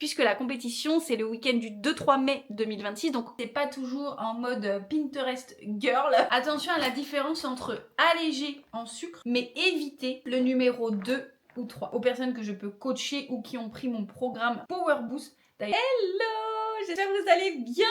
puisque la compétition c'est le week-end du 2-3 mai 2026, donc c'est pas toujours en mode Pinterest girl. Attention à la différence entre alléger en sucre, mais éviter le numéro 2 ou 3. Aux personnes que je peux coacher ou qui ont pris mon programme Power Boost. Hello, j'espère que vous allez bien.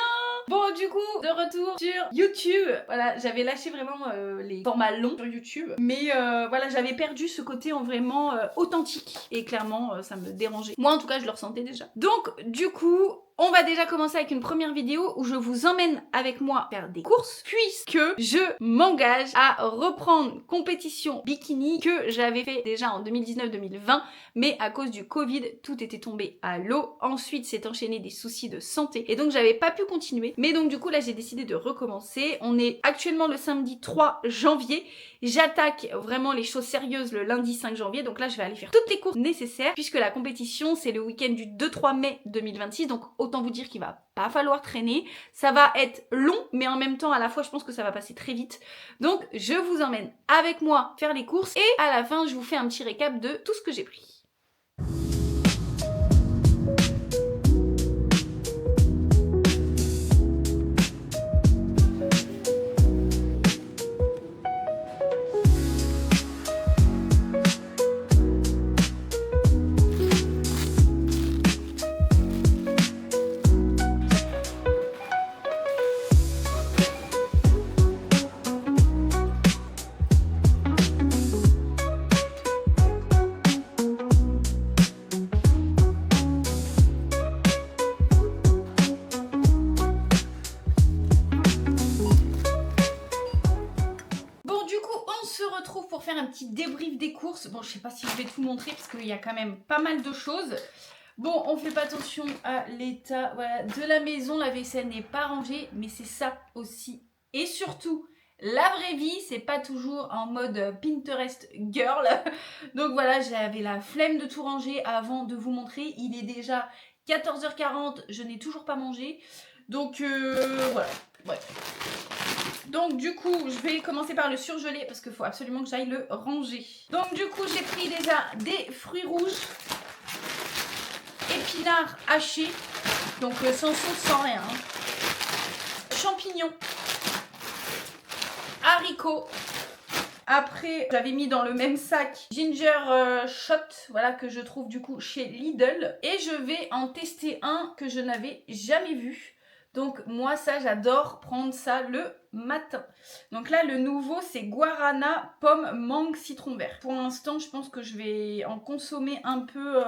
Bon, du coup, de retour sur YouTube. Voilà, j'avais lâché vraiment les formats longs sur YouTube. Mais voilà, j'avais perdu ce côté en vraiment authentique. Et clairement, ça me dérangeait. Moi, en tout cas, je le ressentais déjà. Donc, du coup, on va déjà commencer avec une première vidéo où je vous emmène avec moi faire des courses, puisque je m'engage à reprendre compétition bikini que j'avais fait déjà en 2019-2020, mais à cause du Covid, tout était tombé à l'eau. Ensuite, s'est enchaîné des soucis de santé et donc j'avais pas pu continuer. Mais donc du coup, là, j'ai décidé de recommencer. On est actuellement le samedi 3 janvier. J'attaque vraiment les choses sérieuses le lundi 5 janvier. Donc là, je vais aller faire toutes les courses nécessaires puisque la compétition, c'est le week-end du 2-3 mai 2026. Donc autant vous dire qu'il va pas falloir traîner. Ça va être long, mais en même temps, à la fois, je pense que ça va passer très vite. Donc, je vous emmène avec moi faire les courses et à la fin, je vous fais un petit récap de tout ce que j'ai pris. Pour faire un petit débrief des courses. Bon, je sais pas si je vais tout montrer parce qu'il y a quand même pas mal de choses. Bon, on fait pas attention à l'état voilà, de la maison. La vaisselle n'est pas rangée, mais c'est ça aussi. Et surtout, la vraie vie, c'est pas toujours en mode Pinterest girl. Donc voilà, j'avais la flemme de tout ranger avant de vous montrer. Il est déjà 14h40, je n'ai toujours pas mangé. Donc voilà, ouais. Donc du coup, je vais commencer par le surgelé parce qu'il faut absolument que j'aille le ranger. Donc du coup, j'ai pris déjà des fruits rouges, épinards hachés, donc sans sauce, sans rien. Champignons, haricots. Après, j'avais mis dans le même sac ginger shot, voilà, que je trouve du coup chez Lidl. Et je vais en tester un que je n'avais jamais vu. Donc moi ça j'adore prendre ça le matin. Donc là le nouveau c'est guarana, pomme, mangue, citron vert. Pour l'instant je pense que je vais en consommer un peu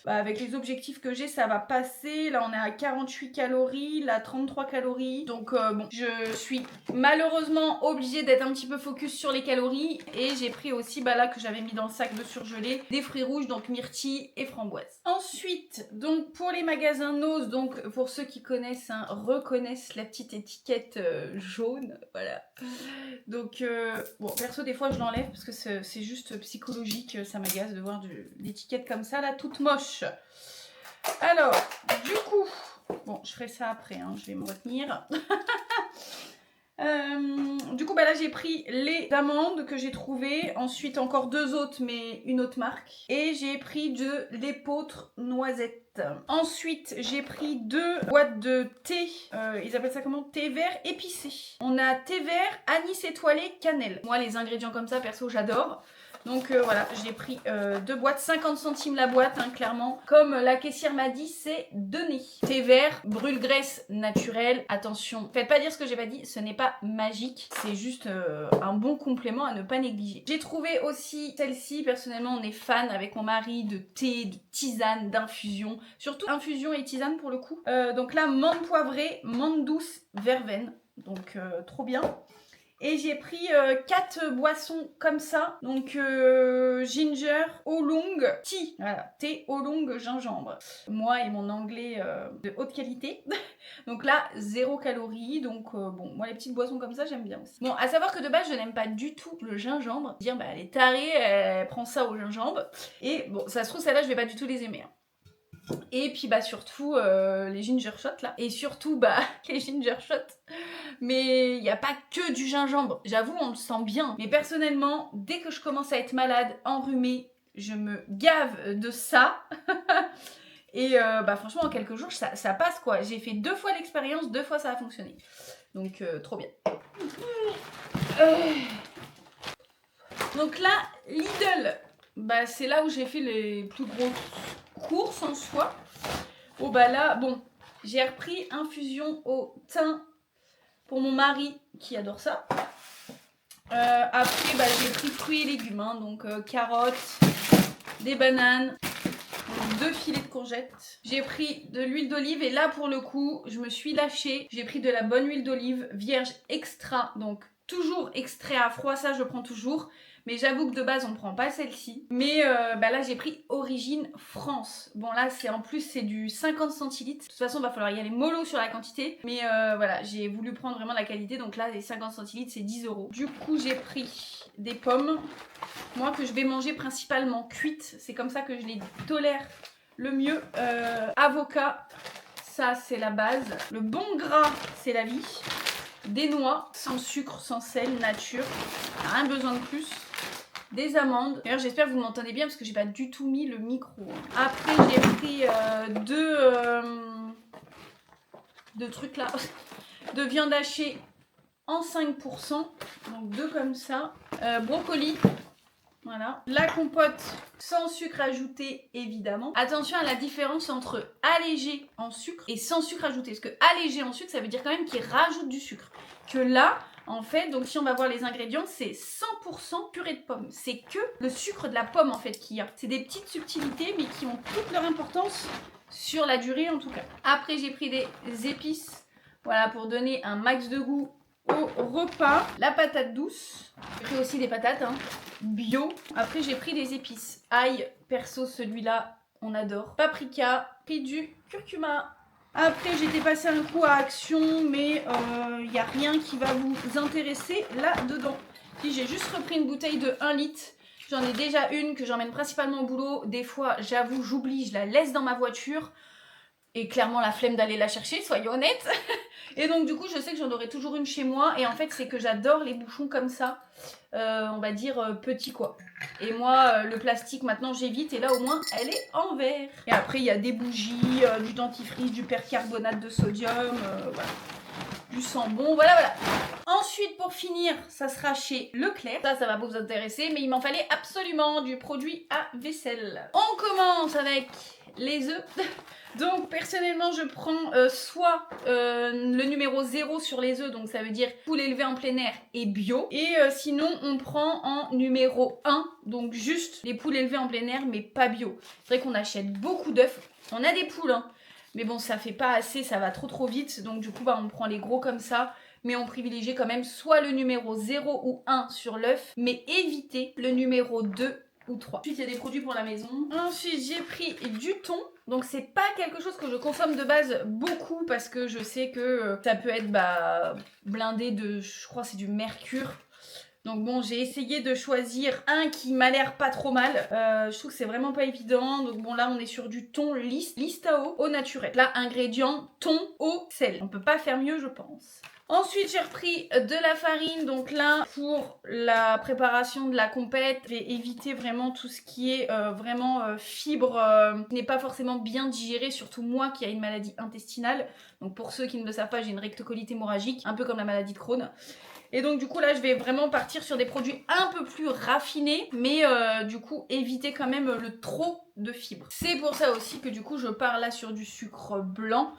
avec les objectifs que j'ai, ça va passer. Là on est à 48 calories, là 33 calories. Donc bon, je suis malheureusement obligée d'être un petit peu focus sur les calories. Et j'ai pris aussi là que j'avais mis dans le sac de surgelé, des fruits rouges, donc myrtille et framboise. Ensuite, donc pour les magasins Nose, donc pour ceux qui connaissent, reconnaissent la petite étiquette jaune, voilà. Donc bon, perso des fois je l'enlève parce que c'est juste psychologique, ça m'agace de voir l'étiquette comme ça là, toute moche. Alors, du coup, bon je ferai ça après, je vais me retenir. Du coup là j'ai pris les amandes que j'ai trouvées, ensuite encore deux autres mais une autre marque, et j'ai pris de l'épeautre noisette. Ensuite j'ai pris deux boîtes de thé, ils appellent ça comment, thé vert épicé. On a thé vert, anis étoilé, cannelle. Moi les ingrédients comme ça perso j'adore. Donc voilà, j'ai pris deux boîtes, 50 centimes la boîte, clairement. Comme la caissière m'a dit, c'est donné. Thé vert, brûle-graisse naturelle. Attention, faites pas dire ce que j'ai pas dit, ce n'est pas magique. C'est juste un bon complément à ne pas négliger. J'ai trouvé aussi celle-ci, personnellement on est fan avec mon mari de thé, de tisane, d'infusion. Surtout infusion et tisane pour le coup. Donc là, menthe poivrée, menthe douce, verveine. Donc trop bien. Et j'ai pris 4 boissons comme ça. Donc ginger, oolong, tea. Voilà, thé, oolong, gingembre. Moi et mon anglais de haute qualité. Donc là, 0 calories. Donc bon, moi les petites boissons comme ça, j'aime bien aussi. Bon, à savoir que de base, je n'aime pas du tout le gingembre. Dire, elle est tarée, elle prend ça au gingembre. Et bon, ça se trouve, celle-là, je vais pas du tout les aimer. Et puis surtout les ginger shots là. Et surtout les ginger shots. Mais il n'y a pas que du gingembre. J'avoue, on le sent bien. Mais personnellement, dès que je commence à être malade, enrhumée, je me gave de ça. Et bah franchement en quelques jours ça passe quoi. J'ai fait 2 fois l'expérience, 2 fois ça a fonctionné. Donc trop bien. Donc là, Lidl, bah c'est là où j'ai fait les plus grosses courses en soi. Oh bah là, bon, j'ai repris infusion au thym pour mon mari qui adore ça. Après, bah, j'ai pris fruits et légumes, hein, donc carottes, des bananes, 2 filets de courgettes. J'ai pris de l'huile d'olive et là pour le coup, je me suis lâchée. J'ai pris de la bonne huile d'olive vierge extra, donc toujours extrait à froid, ça je prends toujours. Mais j'avoue que de base on ne prend pas celle-ci. Mais bah là j'ai pris Origine France. Bon là c'est en plus c'est du 50 centilitres. De toute façon il va falloir y aller mollo sur la quantité. Mais voilà j'ai voulu prendre vraiment la qualité. Donc là les 50 centilitres c'est 10 €. Du coup j'ai pris des pommes. Moi que je vais manger principalement cuites. C'est comme ça que je les tolère le mieux. Avocat, ça c'est la base. Le bon gras c'est la vie. Des noix, sans sucre, sans sel, nature. Rien besoin de plus. Des amandes. D'ailleurs, j'espère que vous m'entendez bien parce que j'ai pas du tout mis le micro. Après, j'ai pris deux trucs là. De viande hachée en 5%. Donc 2 comme ça. Brocoli. Voilà. La compote sans sucre ajouté, évidemment. Attention à la différence entre allégé en sucre et sans sucre ajouté. Parce que allégé en sucre, ça veut dire quand même qu'il rajoute du sucre. Que là, en fait, donc si on va voir les ingrédients, c'est 100% purée de pommes. C'est que le sucre de la pomme, en fait, qu'il y a. C'est des petites subtilités, mais qui ont toute leur importance sur la durée, en tout cas. Après, j'ai pris des épices, voilà, pour donner un max de goût au repas. La patate douce. J'ai pris aussi des patates, hein, bio. Après, j'ai pris des épices. Ail, perso, celui-là, on adore. Paprika, pris du curcuma. Après, j'étais passé un coup à Action, mais il n'y a rien qui va vous intéresser là-dedans. Puis j'ai juste repris une bouteille de 1 litre. J'en ai déjà une que j'emmène principalement au boulot. Des fois, j'avoue, j'oublie, je la laisse dans ma voiture. Et clairement, la flemme d'aller la chercher, soyons honnêtes. Et donc, du coup, je sais que j'en aurai toujours une chez moi. Et en fait, c'est que j'adore les bouchons comme ça. On va dire petits, quoi. Et moi, le plastique, maintenant, j'évite. Et là, au moins, elle est en verre. Et après, il y a des bougies, du dentifrice, du percarbonate de sodium, voilà. Du sambon, voilà, voilà. Ensuite, pour finir, ça sera chez Leclerc. Ça va pas vous intéresser, mais il m'en fallait absolument du produit à vaisselle. On commence avec les œufs. Donc personnellement je prends soit le numéro 0 sur les œufs, donc ça veut dire poule élevée en plein air et bio. Et sinon on prend en numéro 1, donc juste les poules élevées en plein air mais pas bio. C'est vrai qu'on achète beaucoup d'œufs, on a des poules hein, mais bon ça fait pas assez, ça va trop vite. Donc du coup bah, on prend les gros comme ça. Mais on privilégie quand même soit le numéro 0 ou 1 sur l'œuf, mais évitez le numéro 2 ou 3. Ensuite, il y a des produits pour la maison. Ensuite, j'ai pris du thon. Donc, c'est pas quelque chose que je consomme de base beaucoup parce que je sais que ça peut être blindé de, je crois, c'est du mercure. Donc bon, j'ai essayé de choisir un qui m'a l'air pas trop mal. Je trouve que c'est vraiment pas évident. Donc bon, là, on est sur du thon Listao au naturel. Là, ingrédient thon, eau, sel. On peut pas faire mieux, je pense. Ensuite, j'ai repris de la farine. Donc là, pour la préparation de la compète, je vais éviter vraiment tout ce qui est vraiment fibre qui n'est pas forcément bien digéré, surtout moi qui a une maladie intestinale. Donc pour ceux qui ne le savent pas, j'ai une rectocolite hémorragique, un peu comme la maladie de Crohn. Et donc du coup là je vais vraiment partir sur des produits un peu plus raffinés, mais du coup éviter quand même le trop de fibres. C'est pour ça aussi que du coup je pars là sur du sucre blanc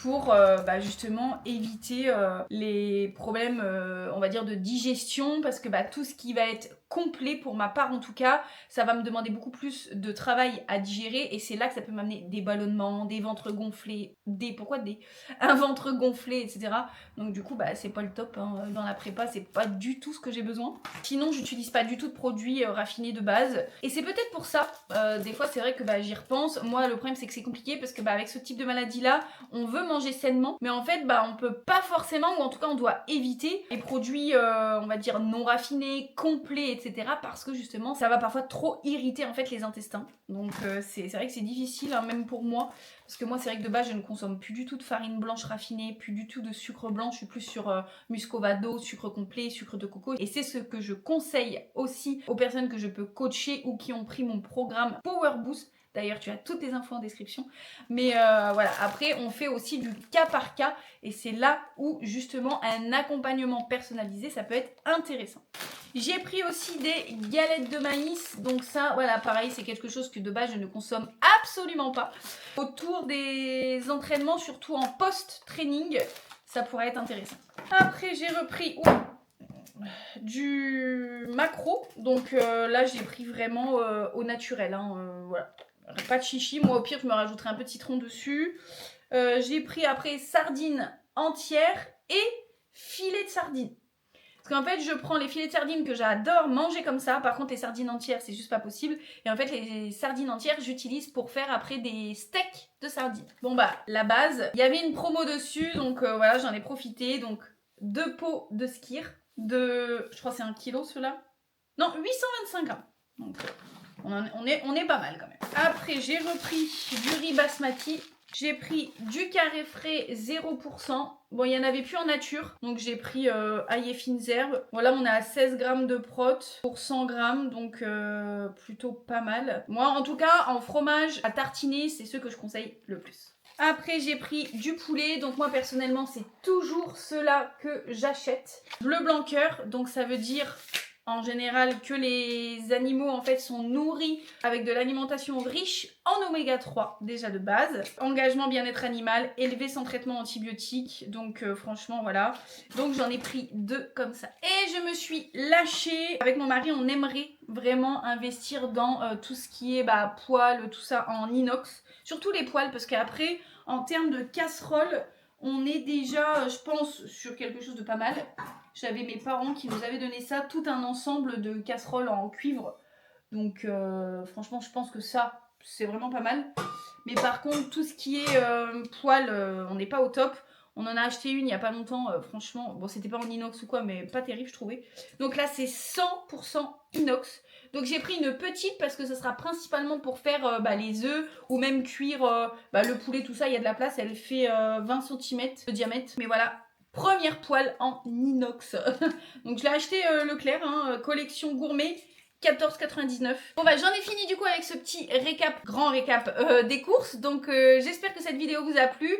pour justement éviter les problèmes on va dire de digestion, parce que tout ce qui va être complet pour ma part en tout cas, ça va me demander beaucoup plus de travail à digérer et c'est là que ça peut m'amener des ballonnements, des ventres gonflés, un ventre gonflé, etc. Donc du coup c'est pas le top hein. Dans la prépa c'est pas du tout ce que j'ai besoin. Sinon j'utilise pas du tout de produits raffinés de base et c'est peut-être pour ça, des fois c'est vrai que j'y repense. Moi le problème c'est que c'est compliqué parce que avec ce type de maladie là on veut manger sainement mais en fait on peut pas forcément, ou en tout cas on doit éviter les produits on va dire non raffinés, complets, etc. parce que justement ça va parfois trop irriter en fait les intestins. Donc c'est vrai que c'est difficile hein, même pour moi, parce que moi c'est vrai que de base je ne consomme plus du tout de farine blanche raffinée, plus du tout de sucre blanc, je suis plus sur muscovado, sucre complet, sucre de coco, et c'est ce que je conseille aussi aux personnes que je peux coacher ou qui ont pris mon programme Power Boost. D'ailleurs, tu as toutes les infos en description. Mais voilà, après, on fait aussi du cas par cas. Et c'est là où, justement, un accompagnement personnalisé, ça peut être intéressant. J'ai pris aussi des galettes de maïs. Donc ça, voilà, pareil, c'est quelque chose que de base, je ne consomme absolument pas. Autour des entraînements, surtout en post-training, ça pourrait être intéressant. Après, j'ai repris du macro. Donc là, j'ai pris vraiment au naturel. Hein, voilà. Pas de chichi. Moi, au pire, je me rajouterai un peu de citron dessus. J'ai pris après sardines entières et filets de sardines. Parce qu'en fait, je prends les filets de sardines que j'adore manger comme ça. Par contre, les sardines entières, c'est juste pas possible. Et en fait, les sardines entières, j'utilise pour faire après des steaks de sardines. Bon bah, la base, il y avait une promo dessus. Donc voilà, j'en ai profité. Donc 2 pots de skyr. Je crois que c'est 1 kg ceux-là. Non, 825 grammes. Donc on est pas mal quand même. Après, j'ai repris du riz basmati. J'ai pris du carré frais 0%. Bon, il n'y en avait plus en nature. Donc j'ai pris ail et fines herbes. Voilà, on est à 16 grammes de prot pour 100 grammes. Donc plutôt pas mal. Moi, en tout cas, en fromage à tartiner, c'est ceux que je conseille le plus. Après, j'ai pris du poulet. Donc moi, personnellement, c'est toujours ceux-là que j'achète. Bleu blanc cœur. Donc ça veut dire en général que les animaux en fait sont nourris avec de l'alimentation riche en oméga 3 déjà de base. Engagement bien-être animal, élevé sans traitement antibiotique. Donc franchement voilà. Donc j'en ai pris 2 comme ça. Et je me suis lâchée. Avec mon mari, on aimerait vraiment investir dans tout ce qui est poêle, tout ça en inox. Surtout les poêles parce qu'après en termes de casserole, on est déjà, je pense, sur quelque chose de pas mal. J'avais mes parents qui nous avaient donné ça, tout un ensemble de casseroles en cuivre. Donc franchement, je pense que ça, c'est vraiment pas mal. Mais par contre, tout ce qui est poêle, on n'est pas au top. On en a acheté une il n'y a pas longtemps, franchement, bon c'était pas en inox ou quoi, mais pas terrible je trouvais. Donc là c'est 100% inox. Donc j'ai pris une petite parce que ça sera principalement pour faire les œufs ou même cuire le poulet, tout ça, il y a de la place. Elle fait 20 cm de diamètre. Mais voilà, première poêle en inox. Donc je l'ai acheté Leclerc, collection gourmet. 14,99. Bon bah j'en ai fini du coup avec ce petit récap, grand récap des courses. Donc j'espère que cette vidéo vous a plu.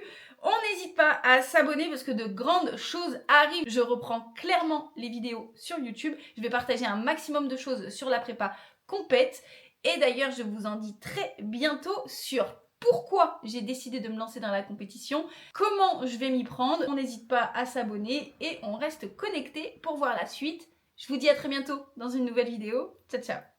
On n'hésite pas à s'abonner parce que de grandes choses arrivent. Je reprends clairement les vidéos sur YouTube. Je vais partager un maximum de choses sur la prépa compète. Et d'ailleurs je vous en dis très bientôt sur pourquoi j'ai décidé de me lancer dans la compétition, comment je vais m'y prendre. On n'hésite pas à s'abonner et on reste connecté pour voir la suite. Je vous dis à très bientôt dans une nouvelle vidéo. Ciao, ciao!